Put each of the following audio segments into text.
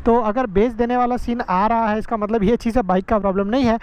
तो अगर बेच देने वाला सीन आ रहा है, इसका मतलब ये चीज़ है बाइक का प्रॉब्लम नहीं है।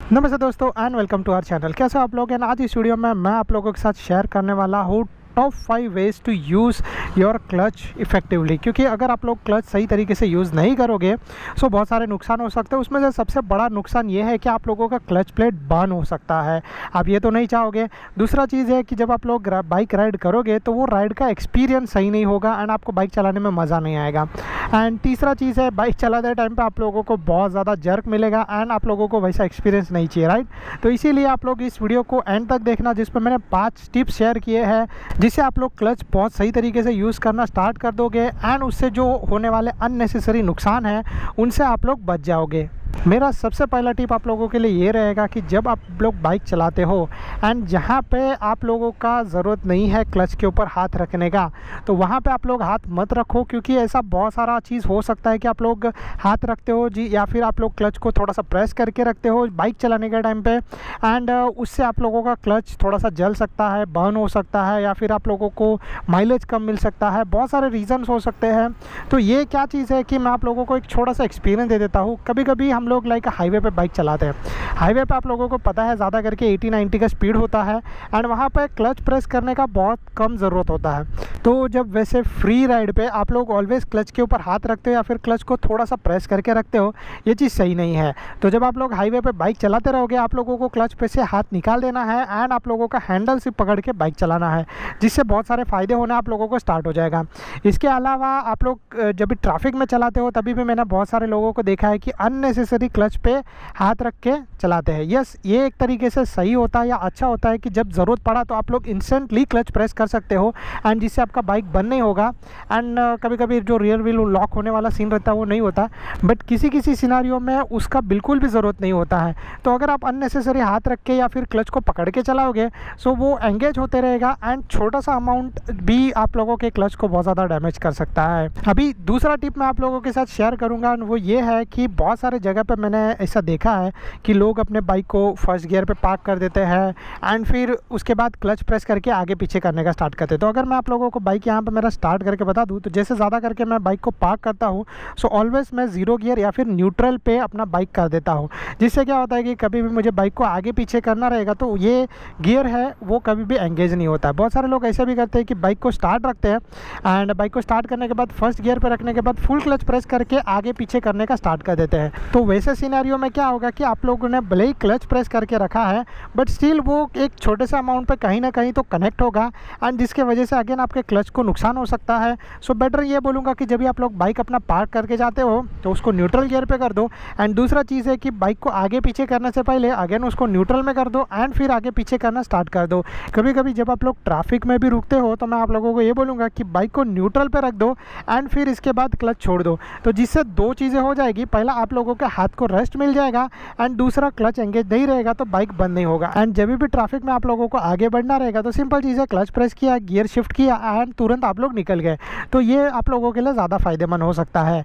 नमस्ते दोस्तों and welcome to our channel. कैसे आप लोग हैं? आज इस वीडियो में मैं आप लोगों के साथ शेयर करने वाला हूँ top 5 ways to use your clutch effectively. क्योंकि अगर आप लोग क्लच सही तरीके से यूज़ नहीं करोगे तो बहुत सारे नुकसान हो सकते हैं। उसमें से सबसे बड़ा नुकसान ये है कि आप लोगों का क्लच प्लेट बर्न हो सकता है। आप ये तो नहीं चाहोगे। दूसरा चीज़ है कि जब आप लोग बाइक राइड करोगे तो वो राइड का एक्सपीरियंस सही नहीं होगा एंड आपको बाइक चलाने में मज़ा नहीं आएगा। एंड तीसरा चीज़ है, बाइक चलाते टाइम पे आप लोगों को बहुत ज़्यादा जर्क मिलेगा एंड आप लोगों को वैसा एक्सपीरियंस नहीं चाहिए, राइट। तो इसीलिए आप लोग इस वीडियो को एंड तक देखना, जिसमें मैंने 5 टिप्स शेयर किए हैं जिससे आप लोग क्लच बहुत सही तरीके से यूज़ करना स्टार्ट कर दोगे एंड उससे जो होने वाले अननेसेसरी नुकसान हैं उनसे आप लोग बच जाओगे। मेरा सबसे पहला टिप आप लोगों के लिए ये रहेगा कि जब आप लोग बाइक चलाते हो एंड जहाँ पे आप लोगों का ज़रूरत नहीं है क्लच के ऊपर हाथ रखने का, तो वहाँ पे आप लोग हाथ मत रखो। क्योंकि ऐसा बहुत सारा चीज़ हो सकता है कि आप लोग हाथ रखते हो जी, या फिर आप लोग क्लच को थोड़ा सा प्रेस करके रखते हो बाइक चलाने के टाइम पे एंड उससे आप लोगों का क्लच थोड़ा सा जल सकता है, बर्न हो सकता है, या फिर आप लोगों को माइलेज कम मिल सकता है। बहुत सारे रीज़न्स हो सकते हैं। तो ये क्या चीज़ है कि मैं आप लोगों को एक छोटा सा एक्सपीरियंस दे देता हूँ। कभी कभी हम लोग लाइक हाईवे पे बाइक चलाते हैं। हाईवे पे आप लोगों को पता है ज़्यादा करके 80-90 का स्पीड होता है एंड वहाँ पे क्लच प्रेस करने का बहुत कम ज़रूरत होता है। तो जब वैसे फ्री राइड पे आप लोग ऑलवेज क्लच के ऊपर हाथ रखते हो या फिर क्लच को थोड़ा सा प्रेस करके रखते हो, ये चीज़ सही नहीं है। तो जब आप लोग हाईवे पे बाइक चलाते रहोगे आप लोगों को क्लच पे से हाथ निकाल देना है एंड आप लोगों का हैंडल से पकड़ के बाइक चलाना है, जिससे बहुत सारे फ़ायदे होने आप लोगों को स्टार्ट हो जाएगा। इसके अलावा आप लोग जब भी ट्रैफिक में चलाते हो तभी भी मैंने बहुत सारे लोगों को देखा है कि अननेसेसरी क्लच पे हाथ रख के चलाते हैं। यस, ये एक तरीके से सही होता है या अच्छा होता है कि जब ज़रूरत पड़ा तो आप लोग इंस्टेंटली क्लच प्रेस कर सकते हो एंड जिससे आपका बाइक बंद नहीं होगा एंड कभी कभी जो रियर व्हील लॉक होने वाला सीन रहता है वो नहीं होता। बट किसी किसी सिनारियों में उसका बिल्कुल भी ज़रूरत नहीं होता है। तो अगर आप अननेसेसरी हाथ रख के या फिर क्लच को पकड़ के चलाओगे सो वो एंगेज होते रहेगा एंड छोटा सा अमाउंट भी आप लोगों के क्लच को बहुत ज़्यादा डैमेज कर सकता है। अभी दूसरा टिप मैं आप लोगों के साथ शेयर करूँगा वो ये है कि बहुत सारे जगह पर मैंने ऐसा देखा है कि लोग अपने बाइक को फर्स्ट गियर पे पार्क कर देते हैं एंड फिर उसके बाद क्लच प्रेस करके आगे पीछे करने का स्टार्ट करते हैं। तो अगर मैं आप लोगों को बाइक यहाँ पे मेरा स्टार्ट करके बता दूँ तो जैसे ज़्यादा करके मैं बाइक को पार्क करता हूँ सो ऑलवेज मैं 0 गियर या फिर न्यूट्रल पे अपना बाइक कर देता हूँ, जिससे क्या होता है कि कभी भी मुझे बाइक को आगे पीछे करना रहेगा तो ये गियर है वो कभी भी एंगेज नहीं होता है। बहुत सारे लोग ऐसे भी करते हैं कि बाइक को स्टार्ट रखते हैं एंड बाइक को स्टार्ट करने के बाद फर्स्ट गियर पर रखने के बाद फुल क्लच प्रेस करके आगे पीछे करने का स्टार्ट कर देते हैं। तो वैसे सिनेरियो में क्या होगा कि आप लोगों ने भले ही क्लच प्रेस करके रखा है बट स्टिल वो एक छोटे से अमाउंट पे कहीं ना कहीं तो कनेक्ट होगा एंड जिसके वजह से अगेन आपके क्लच को नुकसान हो सकता है। सो बेटर ये बोलूँगा कि जब भी आप लोग बाइक अपना पार्क करके जाते हो तो उसको न्यूट्रल गियर पे कर दो एंड दूसरा चीज़ है कि बाइक को आगे पीछे करने से पहले अगेन उसको न्यूट्रल में कर दो एंड फिर आगे पीछे करना स्टार्ट कर दो। कभी कभी जब आप लोग ट्रैफिक में भी रुकते हो तो मैं आप लोगों को ये बोलूँगा कि बाइक को न्यूट्रल पर रख दो एंड फिर इसके बाद क्लच छोड़ दो। तो जिससे 2 चीज़ें हो जाएगी, पहला आप लोगों के हाथ को रेस्ट मिल जाएगा एंड दूसरा क्लच एंगेज नहीं रहेगा तो बाइक बंद नहीं होगा। एंड जब भी ट्रैफिक में आप लोगों को आगे बढ़ना रहेगा तो सिंपल चीज़ है, क्लच प्रेस किया, गियर शिफ्ट किया एंड तुरंत आप लोग निकल गए। तो ये आप लोगों के लिए ज़्यादा फायदेमंद हो सकता है।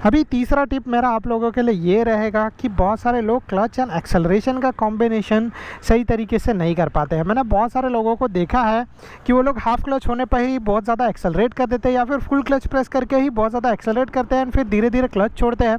अभी तीसरा टिप मेरा आप लोगों के लिए ये रहेगा कि बहुत सारे लोग क्लच एंड एक्सेलरेशन का कॉम्बिनेशन सही तरीके से नहीं कर पाते हैं। मैंने बहुत सारे लोगों को देखा है कि वो लोग हाफ क्लच होने पर ही बहुत ज़्यादा एक्सेलरेट कर देते हैं या फिर फुल क्लच प्रेस करके ही बहुत ज़्यादा एक्सेलरेट करते हैं एंड फिर धीरे धीरे क्लच छोड़ते हैं,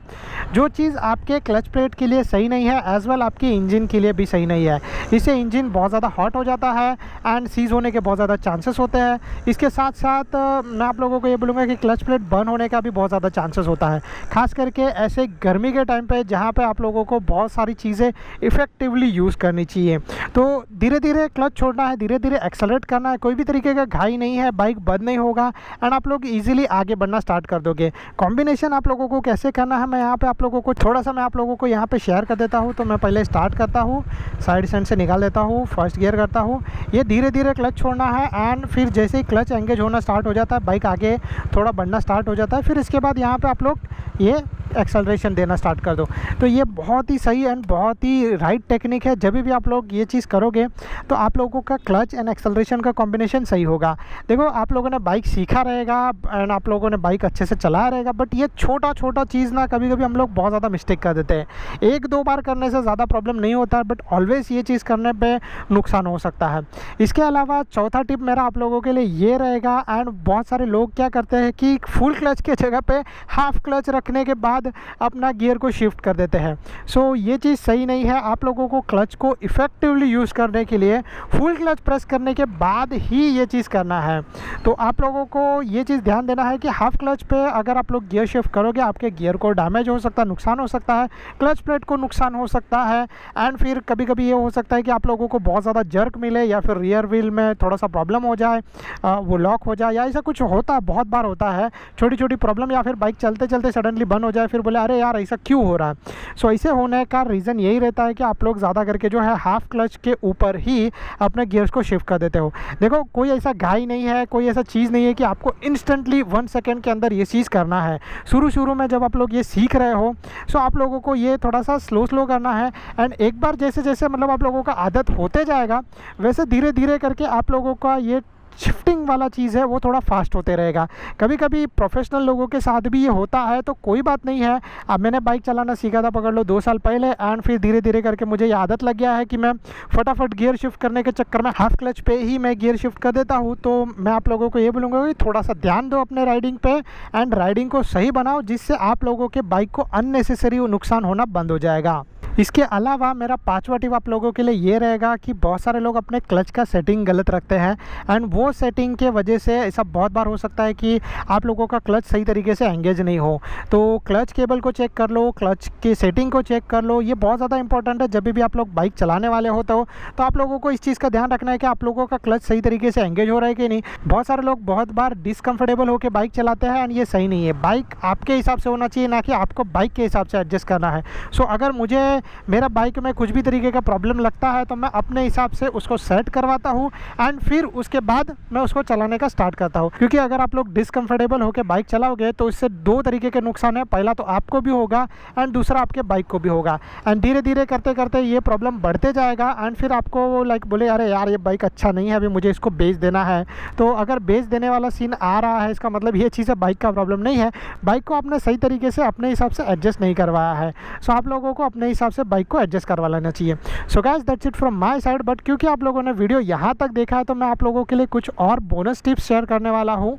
जो चीज़ आपके क्लच प्लेट के लिए सही नहीं है एज वेल आपकी इंजन के लिए भी सही नहीं है। इससे इंजन बहुत ज़्यादा हॉट हो जाता है एंड सीज होने के बहुत ज़्यादा चांसेस होते हैं। इसके साथ साथ मैं आप लोगों को ये बोलूँगा कि क्लच प्लेट बर्न होने का भी बहुत ज़्यादा चांसेस होता है, खास करके ऐसे गर्मी के टाइम पे जहाँ पे आप लोगों को बहुत सारी चीज़ें इफ़ेक्टिवली यूज़ करनी चाहिए। तो धीरे धीरे क्लच छोड़ना है, धीरे धीरे एक्सेलरेट करना है, कोई भी तरीके का घाई नहीं है, बाइक बंद नहीं होगा एंड आप लोग इजीली आगे बढ़ना स्टार्ट कर दोगे। कॉम्बिनेशन आप लोगों को कैसे करना है मैं यहाँ पे आप लोगों को थोड़ा सा मैं आप लोगों को यहाँ पे शेयर कर देता हूँ। तो मैं पहले स्टार्ट करता हूँ, साइड सेंड से निकाल देता हूँ, फर्स्ट गियर करता हूँ, ये धीरे धीरे क्लच छोड़ना है एंड फिर जैसे ही क्लच एंगेज होना स्टार्ट हो जाता है बाइक आगे थोड़ा बढ़ना स्टार्ट हो जाता है। फिर इसके बाद यहाँ पर आप लोग ये एक्सेलरेशन देना स्टार्ट कर दो। तो ये बहुत ही सही एंड बहुत ही राइट टेक्निक है। जब भी आप लोग ये चीज़ करोगे तो आप लोगों का क्लच एंड एक्सेलरेशन का कॉम्बिनेशन सही होगा। देखो, आप लोगों ने बाइक सीखा रहेगा एंड आप लोगों ने बाइक अच्छे से चलाया रहेगा, बट ये छोटा छोटा चीज़ ना कभी कभी हम लोग बहुत ज़्यादा मिस्टेक कर देते हैं। एक दो बार करने से ज़्यादा प्रॉब्लम नहीं होता है, बट ऑलवेज़ ये चीज़ करने पे नुकसान हो सकता है। इसके अलावा चौथा टिप मेरा आप लोगों के लिए ये रहेगा, एंड बहुत सारे लोग क्या करते हैं कि फुल क्लच के जगह पे हाफ क्लच रखने के बाद अपना गियर को शिफ्ट कर देते हैं। सो ये चीज़ सही नहीं है। आप लोगों को क्लच को इफ़ेक्टिवली यूज़ करने के लिए फुल क्लच प्रेस करने के बाद ही ये चीज़ करना है। तो आप लोगों को ये चीज़ ध्यान देना है कि हाफ क्लच पे अगर आप लोग गियर शिफ्ट करोगे, आपके गियर को डैमेज हो सकता है, नुकसान हो सकता है, क्लच प्लेट को नुकसान हो सकता है, एंड फिर कभी कभी ये हो सकता है कि आप लोगों को बहुत ज़्यादा जर्क मिले या फिर रियर व्हील में थोड़ा सा प्रॉब्लम हो जाए, वो लॉक हो जाए, या ऐसा कुछ होता है, बहुत बार होता है छोटी छोटी प्रॉब्लम, या फिर बाइक चलते चलते सडनली बंद हो जाए, फिर बोले अरे यार ऐसा क्यों हो रहा है। सो ऐसे होने का रीज़न यही रहता है कि आप लोग ज़्यादा करके जो है हाफ क्लच के ऊपर ही अपने गियर्स को शिफ्ट कर देते हो। देखो, कोई ऐसा घाई नहीं है, कोई ऐसा चीज़ नहीं है कि आपको इंस्टेंटली 1 सेकेंड के अंदर ये चीज़ करना है। शुरू में जब आप लोग ये सीख रहे हो, सो आप लोगों को ये थोड़ा सा स्लो करना है, एंड एक बार जैसे जैसे मतलब आप लोगों का आदत होते जाएगा, वैसे धीरे धीरे करके आप लोगों का ये शिफ्टिंग वाला चीज़ है वो थोड़ा फास्ट होते रहेगा। कभी कभी प्रोफेशनल लोगों के साथ भी ये होता है, तो कोई बात नहीं है। अब मैंने बाइक चलाना सीखा था, पकड़ लो 2 साल पहले, एंड फिर धीरे धीरे करके मुझे ये आदत लग गया है कि मैं फटाफट गियर शिफ्ट करने के चक्कर में हाफ क्लच पे ही मैं गियर शिफ्ट कर देता हूँ। तो मैं आप लोगों को ये बोलूँगा कि थोड़ा सा ध्यान दो अपने राइडिंग पे, एंड राइडिंग को सही बनाओ, जिससे आप लोगों के बाइक को अननेसेसरी नुकसान होना बंद हो जाएगा। इसके अलावा मेरा 5वां टिप आप लोगों के लिए ये रहेगा कि बहुत सारे लोग अपने क्लच का सेटिंग गलत रखते हैं, एंड वो सेटिंग के वजह से ऐसा बहुत बार हो सकता है कि आप लोगों का क्लच सही तरीके से एंगेज नहीं हो। तो क्लच केबल को चेक कर लो, क्लच की सेटिंग को चेक कर लो, ये बहुत ज़्यादा इंपॉर्टेंट है। जब भी आप लोग बाइक चलाने वाले हो तो आप लोगों को इस चीज़ का ध्यान रखना है कि आप लोगों का क्लच सही तरीके से एंगेज हो रहा है कि नहीं। बहुत सारे लोग बहुत बार डिसकम्फर्टेबल होकर बाइक चलाते हैं, एंड ये सही नहीं है। बाइक आपके हिसाब से होना चाहिए, ना कि आपको बाइक के हिसाब से एडजस्ट करना है। सो अगर मुझे मेरा बाइक में कुछ भी तरीके का प्रॉब्लम लगता है तो मैं अपने हिसाब से उसको सेट करवाता हूँ, एंड फिर उसके बाद मैं उसको चलाने का स्टार्ट करता हूँ। क्योंकि अगर आप लोग डिसकम्फर्टेबल होकर बाइक चलाओगे तो इससे 2 तरीके के नुकसान है। पहला तो आपको भी होगा, एंड दूसरा आपके बाइक को भी होगा, एंड धीरे धीरे करते करते ये प्रॉब्लम बढ़ते जाएगा, एंड फिर आपको लाइक बोले अरे यार ये बाइक अच्छा नहीं है, अभी मुझे इसको बेच देना है। तो अगर बेच देने वाला सीन आ रहा है, इसका मतलब ये चीज़ है बाइक का प्रॉब्लम नहीं है, बाइक को आपने सही तरीके से अपने हिसाब से एडजस्ट नहीं करवाया है। सो आप लोगों को अपने हिसाब से बाइक को एडजस्ट करवा लेना चाहिए। So guys, that's it from my side. But क्योंकि आप लोगों ने वीडियो यहाँ तक देखा है तो मैं आप लोगों के लिए कुछ और बोनस टिप्स शेयर करने वाला हूँ।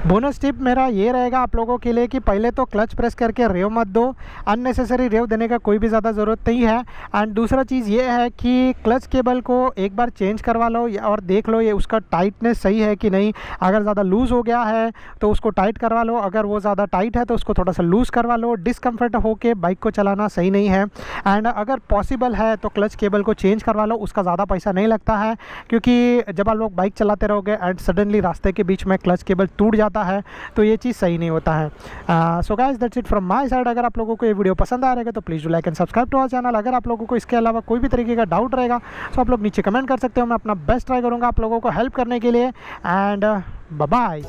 बोनस टिप मेरा ये रहेगा आप लोगों के लिए कि पहले तो क्लच प्रेस करके रेव मत दो, अननेसेसरी रेव देने का कोई भी ज़्यादा ज़रूरत नहीं है। एंड दूसरा चीज़ ये है कि क्लच केबल को एक बार चेंज करवा लो और देख लो ये उसका टाइटनेस सही है कि नहीं। अगर ज़्यादा लूज़ हो गया है तो उसको टाइट करवा लो, अगर वो ज़्यादा टाइट है तो उसको थोड़ा सा लूज़ करवा लो। डिस्कम्फर्ट होकर बाइक को चलाना सही नहीं है। एंड अगर पॉसिबल है तो क्लच केबल को चेंज करवा लो, उसका ज़्यादा पैसा नहीं लगता है, क्योंकि जब आप लोग बाइक चलाते रहोगे एंड सडनली रास्ते के बीच में क्लच केबल टूट जाता है तो ये चीज़ सही नहीं होता है। So guys, that's it from my side. अगर आप लोगों को ये वीडियो पसंद आ रहेगा तो please do like and subscribe to our channel. अगर आप लोगों को इसके अलावा कोई भी तरीके का डाउट रहेगा तो आप लोग नीचे कमेंट कर सकते हो, मैं अपना बेस्ट ट्राई करूँगा आप लोगों को हेल्प करने के लिए। And bye bye.